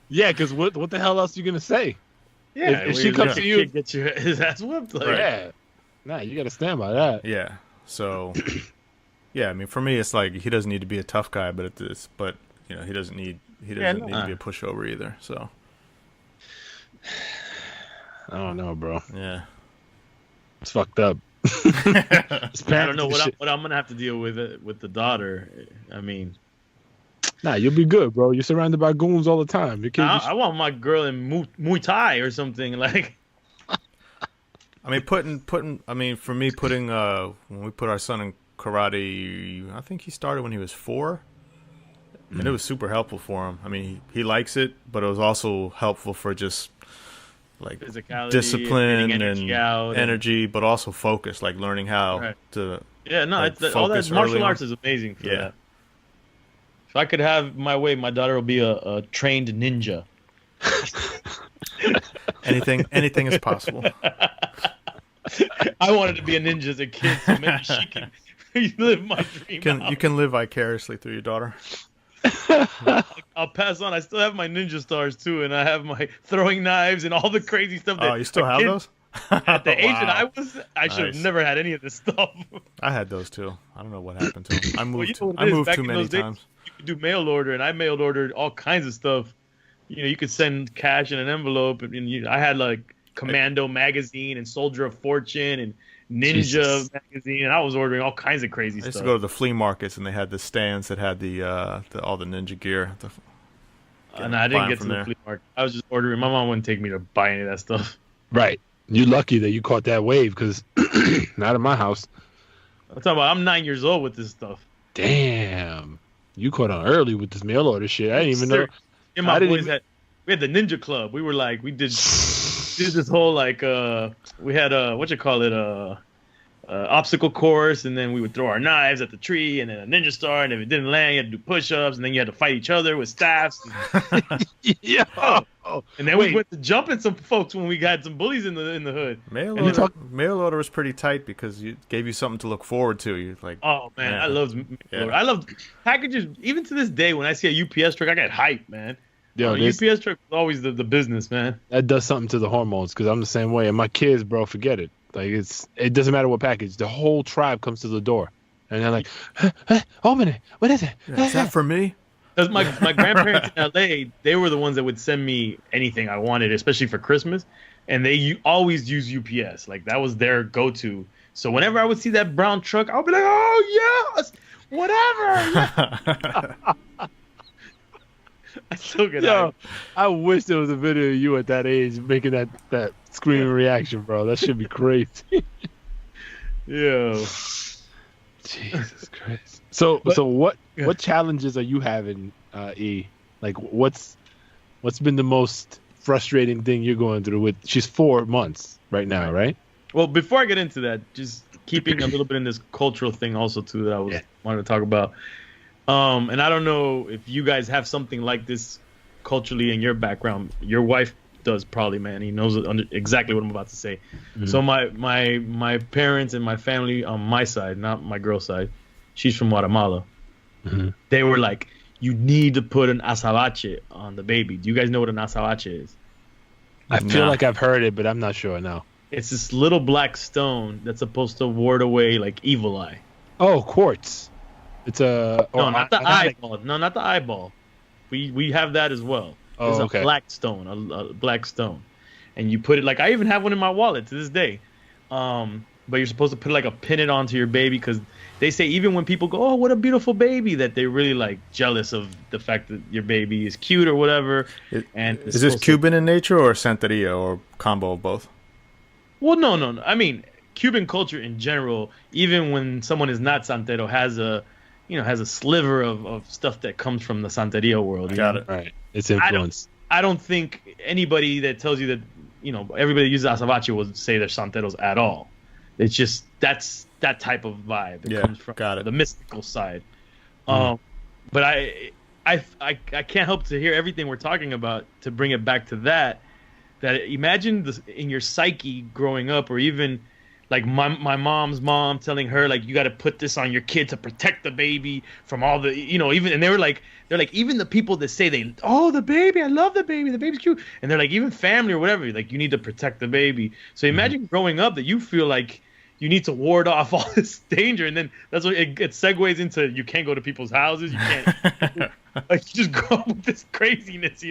Speaker 3: Yeah, because what the hell else are you gonna say?
Speaker 5: Yeah,
Speaker 3: if she comes to you,
Speaker 5: get his ass whooped. Like,
Speaker 3: yeah, nah, you gotta stand by that.
Speaker 4: Yeah. So, yeah, I mean, for me, it's like he doesn't need to be a tough guy, but he doesn't need to be a pushover either. So,
Speaker 3: I don't know, bro.
Speaker 4: Yeah,
Speaker 3: it's fucked up.
Speaker 5: I don't know what I'm gonna have to deal with the daughter. I mean,
Speaker 3: nah, you'll be good, bro. You're surrounded by goons all the time.
Speaker 5: I want my girl in Muay Thai or something like.
Speaker 4: I mean, for me, when we put our son in karate, I think he started when he was 4, and it was super helpful for him. I mean, he likes it, but it was also helpful for just like
Speaker 5: physicality,
Speaker 4: discipline and
Speaker 5: energy,
Speaker 4: but also focus, like learning how to.
Speaker 5: Yeah, no,
Speaker 4: like,
Speaker 5: all that martial arts is amazing for that. If I could have my way, my daughter will be a trained ninja.
Speaker 4: Anything is possible.
Speaker 5: I wanted to be a ninja as a kid, so maybe she can live my dream.
Speaker 4: You can live vicariously through your daughter.
Speaker 5: I'll pass on. I still have my ninja stars too, and I have my throwing knives and all the crazy stuff.
Speaker 4: Oh, you still have those?
Speaker 5: At the age that I was, I should have never had any of this stuff.
Speaker 4: I had those too. I don't know what happened to them. I moved.
Speaker 5: Well,
Speaker 4: I moved too many times.
Speaker 5: You could do mail order, and I mailed ordered all kinds of stuff. You could send cash in an envelope, and I had like Commando magazine and Soldier of Fortune and Ninja magazine, and I was ordering all kinds of crazy stuff.
Speaker 4: I used to go to the flea markets, and they had the stands that had all the ninja gear.
Speaker 5: And I didn't get to the flea market. I was just ordering. My mom wouldn't take me to buy any of that stuff.
Speaker 3: Right. You're lucky that you caught that wave, because not in my house.
Speaker 5: I'm talking about. I'm 9 years old with this stuff.
Speaker 3: Damn. You caught on early with this mail order shit. I didn't even know.
Speaker 5: And my boys we had the Ninja Club. We were like, we did this whole like we had obstacle course, and then we would throw our knives at the tree, and then a ninja star, and if it didn't land, you had to do push-ups, and then you had to fight each other with staffs.
Speaker 3: Yeah.
Speaker 5: And then we went to jumping some folks when we got some bullies in the hood.
Speaker 4: Mail order was pretty tight because it gave you something to look forward to. You like,
Speaker 5: oh man, I loved mail order. I loved packages. Even to this day, when I see a UPS truck, I get hyped, man. Yo, UPS truck is always the business, man.
Speaker 3: That does something to the hormones, because I'm the same way. And my kids, bro, forget it. Like it doesn't matter what package. The whole tribe comes to the door, and they're like, "Open it. What is it?
Speaker 4: Is that for me?"
Speaker 5: Because my grandparents in LA, they were the ones that would send me anything I wanted, especially for Christmas, and they always use UPS. Like that was their go-to. So whenever I would see that brown truck, I'll be like, "Oh yes, whatever." I still get out.
Speaker 3: I wish there was a video of you at that age making that screaming reaction, bro. That should be crazy.
Speaker 5: Yeah.
Speaker 3: Jesus Christ. So what challenges are you having, E? Like what's been the most frustrating thing you're going through with? She's 4 months right now, right?
Speaker 5: Well, before I get into that, just keeping a little bit in this cultural thing also too that I wanted to talk about. And I don't know if you guys have something like this culturally in your background. Your wife does probably, man. He knows exactly what I'm about to say. Mm-hmm. So my parents and my family on my side, not my girl's side, she's from Guatemala. Mm-hmm. They were like, you need to put an azabache on the baby. Do you guys know what an azabache is?
Speaker 3: I feel like I've heard it, but I'm not sure now.
Speaker 5: It's this little black stone that's supposed to ward away like evil eye.
Speaker 3: Oh, quartz. It's a
Speaker 5: not the eyeball. No, not the eyeball. We have that as well.
Speaker 3: Oh,
Speaker 5: it's a black stone, a black stone, and you put it like I even have one in my wallet to this day. But you're supposed to put like a pin it onto your baby because they say even when people go, oh, what a beautiful baby, that they're really like jealous of the fact that your baby is cute or whatever.
Speaker 4: Is this Cuban in nature or Santeria or combo of both?
Speaker 5: Well, no. I mean, Cuban culture in general, even when someone is not Santero, has a sliver of stuff that comes from the Santeria world.
Speaker 4: Got it.
Speaker 3: Right. It's influence.
Speaker 5: I don't think anybody that tells you that, everybody that uses azabache will say they're Santeros at all. It's just that's that type of vibe. It comes from the mystical side. But I can't help to hear everything we're talking about to bring it back to that imagine in your psyche growing up, or even like my mom's mom telling her like you got to put this on your kid to protect the baby from all the even, and they're like even the people that say the baby, I love the baby's cute, and they're like even family or whatever, like you need to protect the baby. So imagine growing up that you feel like you need to ward off all this danger, and then that's what it segues into. You can't go to people's houses, you can't like you just grow up with this craziness,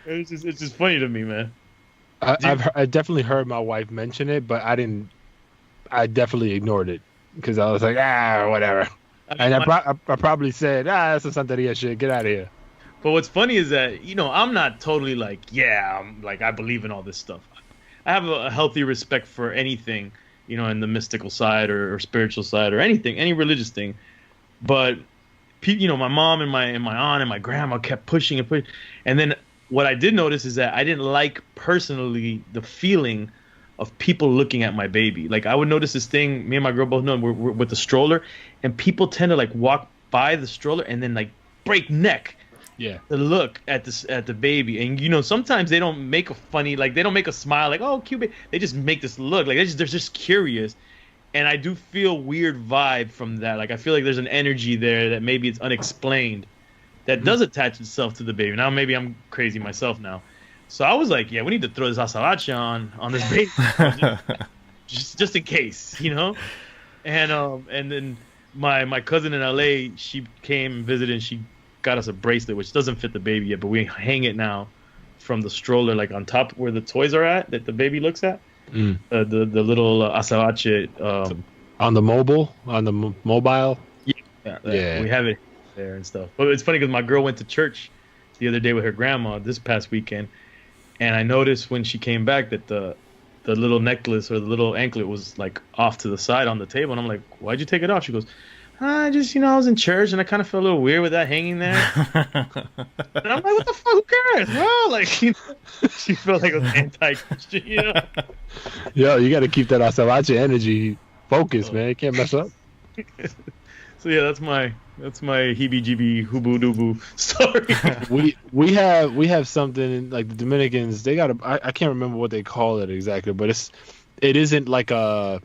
Speaker 5: It's just funny to me, man.
Speaker 3: I definitely heard my wife mention it, but I definitely ignored it because I was like, whatever. And I probably said, that's a Santeria shit. Get out of here.
Speaker 5: But what's funny is that, I'm not totally like, I believe in all this stuff. I have a healthy respect for anything, in the mystical side or spiritual side or anything, any religious thing. But, my mom and my aunt and my grandma kept pushing and pushing. And then what I did notice is that I didn't like personally the feeling of people looking at my baby. Like I would notice this thing, me and my girl both know, we're with the stroller, and people tend to like walk by the stroller and then like break neck to look at the baby. And sometimes they don't make a funny, like they don't make a smile like, oh cute baby. They just make this look like they're just curious. And I do feel weird vibe from that. Like I feel like there's an energy there that maybe it's unexplained that does attach itself to the baby. Now maybe I'm crazy myself now. So I was like, we need to throw this azabache on this baby, just in case, And then my cousin in LA, she came and visited, and she got us a bracelet, which doesn't fit the baby yet, but we hang it now from the stroller, like on top where the toys are at that the baby looks at. The little azabache
Speaker 3: on the mobile.
Speaker 5: Yeah, we have it there and stuff. But it's funny because my girl went to church the other day with her grandma this past weekend. And I noticed when she came back that the little necklace or the little anklet was like off to the side on the table. And I'm like, why'd you take it off? She goes, I just, I was in church and I kind of felt a little weird with that hanging there. And I'm like, what the fuck? Who cares? Well, like, she felt like it was anti-Christian,
Speaker 3: Yo, you got to keep that azabache energy focused, man. You can't mess up.
Speaker 5: So yeah, that's my heebie-jeebie hubu-dubu story.
Speaker 3: we have something like the Dominicans. They got I can't remember what they call it exactly, but it isn't like a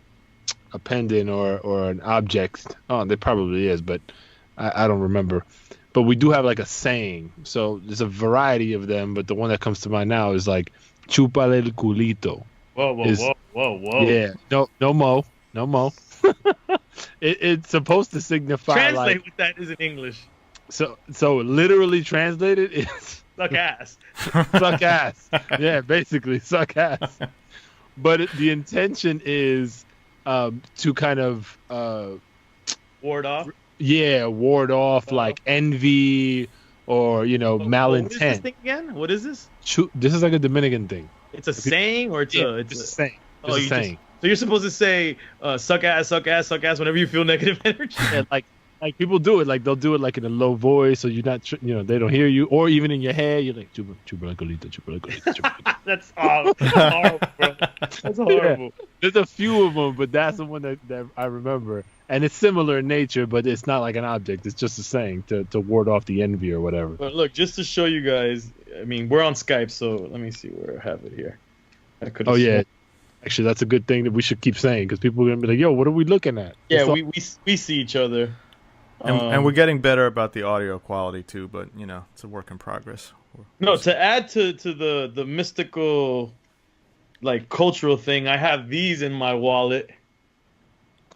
Speaker 3: pendant or an object. Oh, there probably is, but I don't remember. But we do have like a saying. So there's a variety of them, but the one that comes to mind now is like "Chúpale el culito."
Speaker 5: Whoa.
Speaker 3: Yeah, no mo. It's supposed to signify.
Speaker 5: Translate what that is in English.
Speaker 3: So literally translated, it's
Speaker 5: suck ass.
Speaker 3: Suck ass. Yeah, basically suck ass. But the intention is to kind of
Speaker 5: ward off.
Speaker 3: Yeah, ward off like envy or malintent.
Speaker 5: What is this thing again? What is this?
Speaker 3: This is like a Dominican thing.
Speaker 5: It's a saying, or it's a
Speaker 3: saying. It's a saying.
Speaker 5: So you're supposed to say suck ass whenever you feel negative energy.
Speaker 3: Yeah, like people do it. Like they'll do it like in a low voice, so you're not, they don't hear you, or even in your head, you're like chupa chupa.
Speaker 5: That's horrible, bro. That's horrible.
Speaker 3: There's a few of them, but that's the one that I remember. And it's similar in nature, but it's not like an object. It's just a saying to ward off the envy or whatever.
Speaker 5: But look, just to show you guys, I mean, we're on Skype, so let me see where I have it here.
Speaker 3: Oh, yeah. Actually, that's a good thing that we should keep saying because people are going to be like, yo, what are we looking at?
Speaker 5: Yeah, we see each other.
Speaker 4: And we're getting better about the audio quality, too, but, you know, it's a work in progress.
Speaker 5: No, to add to the mystical, like, cultural thing, I have these in my wallet.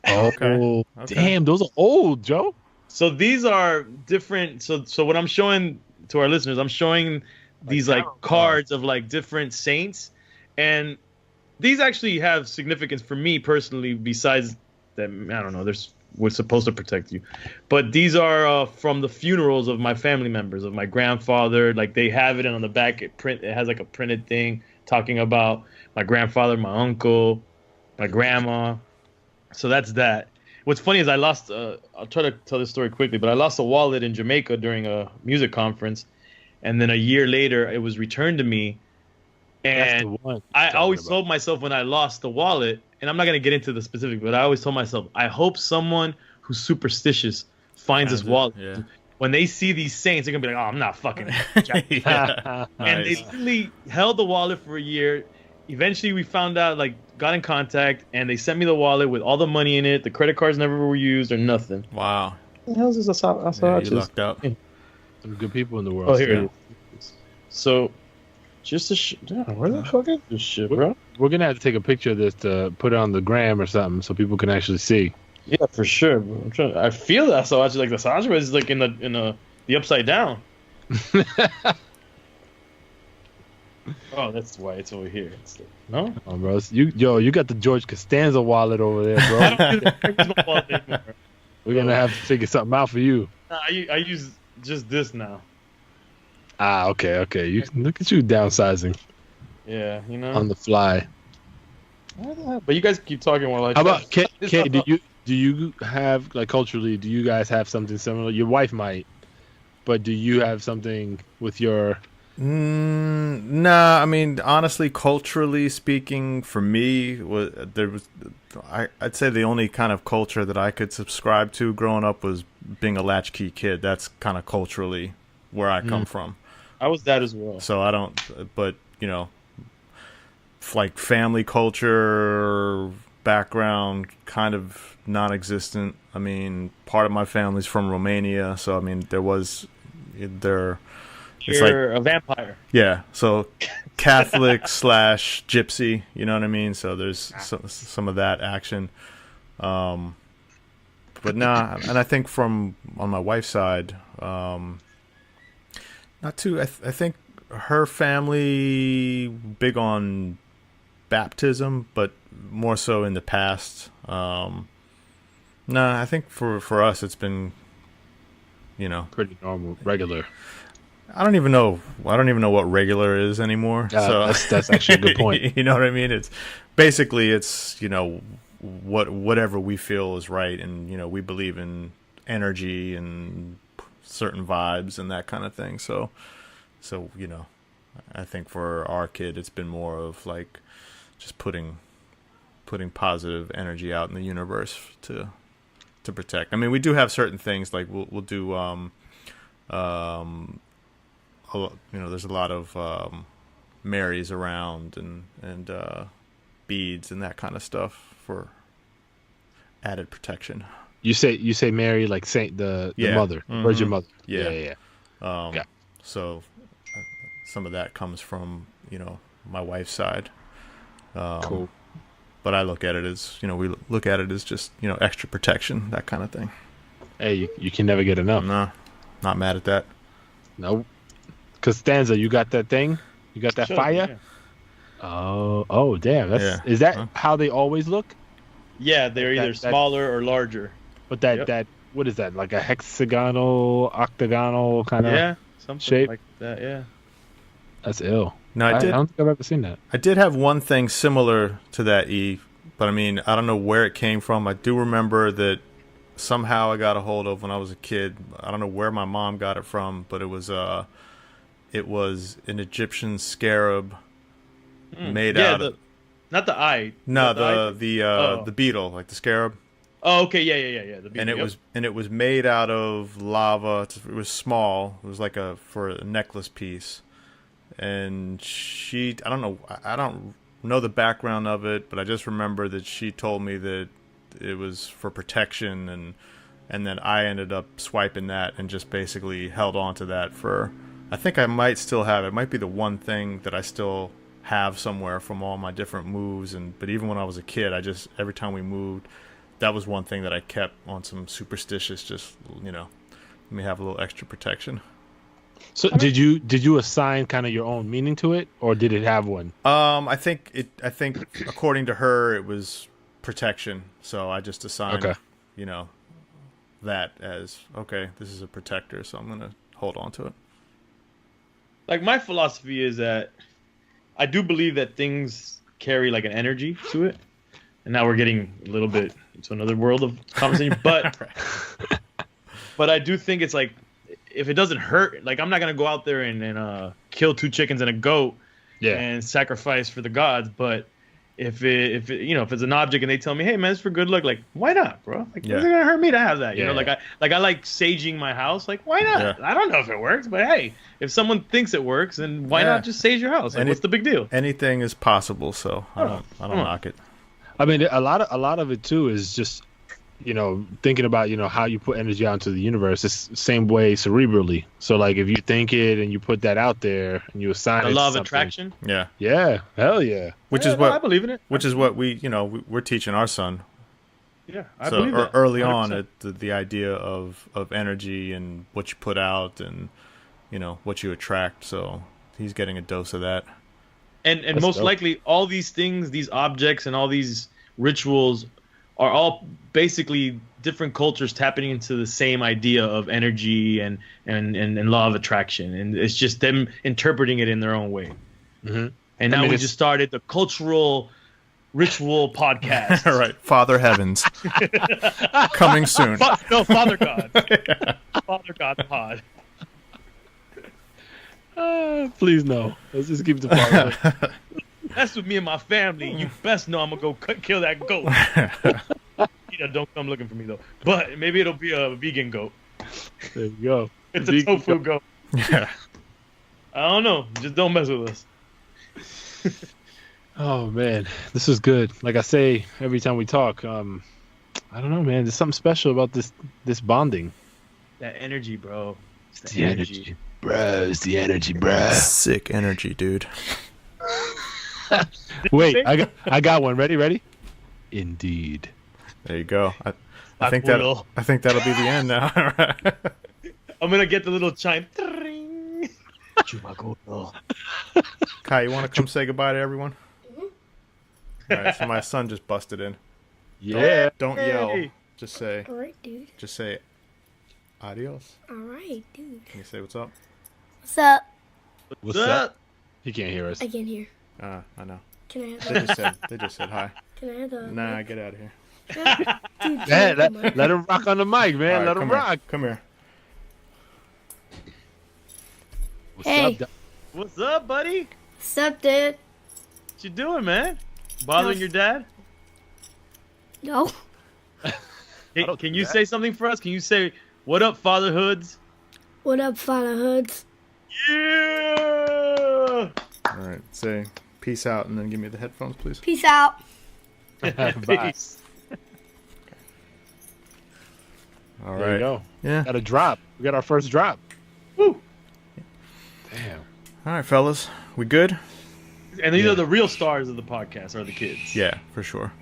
Speaker 3: Oh,
Speaker 4: Okay.
Speaker 3: damn, those are old, Joe.
Speaker 5: So these are different. So what I'm showing to our listeners, I'm showing these like cards of like different saints, and these actually have significance for me personally. Besides that, I don't know, we're supposed to protect you, but these are from the funerals of my family members, of my grandfather. Like they have it, and on the back it has like a printed thing talking about my grandfather, my uncle, my grandma. So that's that. What's funny is I lost. I'll try to tell this story quickly, but I lost a wallet in Jamaica during a music conference, and then a year later it was returned to me. And I always told myself when I lost the wallet, and I'm not gonna get into the specific, but I always told myself, I hope someone who's superstitious finds this wallet.
Speaker 4: Yeah.
Speaker 5: When they see these saints, they're gonna be like, "Oh, I'm not fucking." And they literally held the wallet for a year. Eventually, we found out, like, got in contact, and they sent me the wallet with all the money in it. The credit cards never were used or nothing.
Speaker 4: Wow.
Speaker 5: What the hell is this?
Speaker 4: You lucked out.
Speaker 3: Some good people in the world.
Speaker 5: Oh, here it is. So, just where the fuck is this shit, bro?
Speaker 3: We're going to have to take a picture of this to put it on the gram or something so people can actually see.
Speaker 5: Yeah, for sure, bro. I feel that Sawachi, like the Sawachi is like in the upside down. Oh, that's why it's over here. No?
Speaker 3: Oh, bro. You got the George Costanza wallet over there, bro.
Speaker 5: I don't use my wallet anymore.
Speaker 3: We're going to have to figure something out for you.
Speaker 5: Nah, I use just this now.
Speaker 3: Ah, okay. Look at you downsizing
Speaker 5: Yeah, you know.
Speaker 3: on the fly.
Speaker 5: But you guys keep talking while I.
Speaker 3: How about Kay? Do you have, like, culturally? Do you guys have something similar? Your wife might, but do you have something with your?
Speaker 4: Nah, I mean, honestly, culturally speaking, for me, I'd say the only kind of culture that I could subscribe to growing up was being a latchkey kid. That's kind of culturally where I come from.
Speaker 5: I was that as well.
Speaker 4: So I don't, but, you know, like family culture background, kind of non-existent. I mean, part of my family's from Romania, so I mean,
Speaker 5: You're a vampire.
Speaker 4: Yeah, so Catholic / gypsy, you know what I mean? So there's some of that action. But nah, and I think on my wife's side, not too, I think her family big on baptism, but more so in the past. Nah, I think for us it's been, you know,
Speaker 3: Pretty normal, regular.
Speaker 4: I don't even know what regular is anymore. So
Speaker 3: that's actually a good point.
Speaker 4: You know what I mean? It's basically, you know, whatever we feel is right, and you know, we believe in energy and certain vibes and that kind of thing. So you know, I think for our kid, it's been more of like just putting positive energy out in the universe to protect. I mean, we do have certain things like we'll do you know, there's a lot of Marys around and beads and that kind of stuff for added protection.
Speaker 3: You say Mary like Saint the mother, Virgin Mother. Yeah.
Speaker 4: So some of that comes from, you know, my wife's side.
Speaker 3: Cool.
Speaker 4: But I look at it as, you know, we look at it as just, you know, extra protection, that kind of thing.
Speaker 3: Hey, you can never get enough.
Speaker 4: No, not mad at that.
Speaker 3: Nope. Costanza, you got that thing? You got that fire? Yeah. Oh, damn. Is that how they always look?
Speaker 5: Yeah, they're either smaller or larger.
Speaker 3: But that what is that? Like a hexagonal, octagonal kind of
Speaker 5: something
Speaker 3: shape?
Speaker 5: like that. Yeah.
Speaker 3: That's ill.
Speaker 4: No,
Speaker 3: I don't think I've ever seen that.
Speaker 4: I did have one thing similar to that, but I mean, I don't know where it came from. I do remember that somehow I got a hold of when I was a kid. I don't know where my mom got it from, but it was an Egyptian scarab made out of.
Speaker 5: Not the eye.
Speaker 4: No,
Speaker 5: Not eye?
Speaker 4: the beetle, like the scarab.
Speaker 5: Oh, okay, yeah. The beetle,
Speaker 4: And it was made out of lava. It was small. It was like for a necklace piece. And I don't know the background of it, but I just remember that she told me that it was for protection, and then I ended up swiping that and just basically held on to that for. I think I might still have it. It might be the one thing that I still have somewhere from all my different moves. But even when I was a kid, every time we moved, that was one thing that I kept on some superstitious. Just let me have a little extra protection.
Speaker 3: So did you assign kind of your own meaning to it, or did it have one?
Speaker 4: I think according to her it was protection. So I just assigned that as okay, this is a protector, so I'm gonna hold on to it.
Speaker 5: Like my philosophy is that I do believe that things carry like an energy to it, and now we're getting a little bit into another world of conversation, but I do think it's like, if it doesn't hurt, like I'm not gonna go out there and kill 2 chickens and a goat, and sacrifice for the gods. But if it's an object and they tell me, hey man, it's for good luck, like why not, bro? Like what's it gonna hurt me to have that? You know, like I like saging my house, like why not? Yeah. I don't know if it works, but hey, if someone thinks it works, then why not just sage your house? Like, what's the big deal?
Speaker 4: Anything is possible, so I don't knock it.
Speaker 3: I mean, a lot of it too is just thinking about how you put energy out into the universe. It's the same way cerebrally. So like if you think it and you put that out there and you assign
Speaker 5: the
Speaker 3: it
Speaker 5: law of
Speaker 3: something,
Speaker 5: attraction.
Speaker 3: Yeah, hell yeah.
Speaker 4: Which is what
Speaker 5: I believe in it.
Speaker 4: Which is what we're teaching our son.
Speaker 5: Yeah, I believe that.
Speaker 4: Early 100%. On, the idea of energy and what you put out and what you attract. So he's getting a dose of that.
Speaker 5: And most likely all these things, these objects, and all these rituals are all basically different cultures tapping into the same idea of energy and law of attraction, and it's just them interpreting it in their own way.
Speaker 3: Mm-hmm.
Speaker 5: And now we just started the cultural ritual podcast.
Speaker 4: All right, Father Heavens, coming soon.
Speaker 5: Father God, Father God pod.
Speaker 3: Please no. Let's just keep the Father.
Speaker 5: That's with me and my family. You best know I'm gonna go kill that goat. Don't come looking for me though. But maybe it'll be a vegan goat.
Speaker 3: There you go.
Speaker 5: It's a tofu goat.
Speaker 4: Yeah.
Speaker 5: I don't know. Just don't mess with us.
Speaker 3: Oh man, this is good. Like I say every time we talk, I don't know, man. There's something special about this bonding.
Speaker 5: That energy, bro.
Speaker 3: It's the energy, bro. It's the energy, bro.
Speaker 4: Sick energy, dude.
Speaker 3: Wait, I got one. Ready? Indeed.
Speaker 4: There you go. I think that'll be the end now.
Speaker 5: I'm gonna get the little chime.
Speaker 4: Kai, you want to come say goodbye to everyone? Mm-hmm. All right, so my son just busted in.
Speaker 3: Yeah.
Speaker 4: Don't yell. Just say.
Speaker 1: All right, dude.
Speaker 4: Just say adios.
Speaker 1: All right, dude.
Speaker 4: Can you say what's up?
Speaker 1: What's up?
Speaker 3: What's up? He can't hear us.
Speaker 1: I can hear.
Speaker 4: I know.
Speaker 1: Can I have
Speaker 4: They just said hi.
Speaker 1: Can I have the?
Speaker 4: Nah, get out of here.
Speaker 1: Dude,
Speaker 3: Let him rock on the mic, man.
Speaker 4: Right,
Speaker 3: let him rock.
Speaker 4: Come here.
Speaker 3: What's
Speaker 1: Hey.
Speaker 3: up, Doc?
Speaker 5: What's up, buddy?
Speaker 1: What's up, dude?
Speaker 5: What you doing, man? Bothering your dad?
Speaker 1: No.
Speaker 5: Hey, can you say something for us? Can you say, what up, fatherhoods?
Speaker 1: What up, fatherhoods?
Speaker 5: Yeah!
Speaker 4: All right, say peace out and then give me the headphones, please.
Speaker 1: Peace out.
Speaker 3: Bye.
Speaker 4: All
Speaker 3: There
Speaker 4: right.
Speaker 3: you go.
Speaker 4: Yeah.
Speaker 3: Got a drop. We got our first drop.
Speaker 5: Woo!
Speaker 3: Damn.
Speaker 4: All right, fellas. We good?
Speaker 5: And these are the real stars of the podcast, are the kids.
Speaker 4: Yeah, for sure.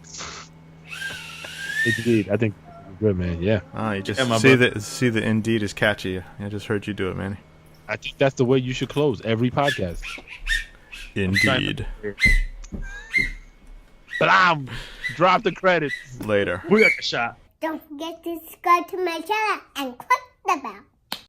Speaker 3: Indeed. I think we're good, man. Yeah.
Speaker 4: You just
Speaker 5: Yeah,
Speaker 4: see the indeed is catchy. I just heard you do it, Manny.
Speaker 3: I think that's the way you should close every podcast.
Speaker 4: Indeed.
Speaker 3: Blam! Drop the credits.
Speaker 4: Later.
Speaker 5: We got a shot.
Speaker 1: Don't forget to subscribe to my channel and click the bell.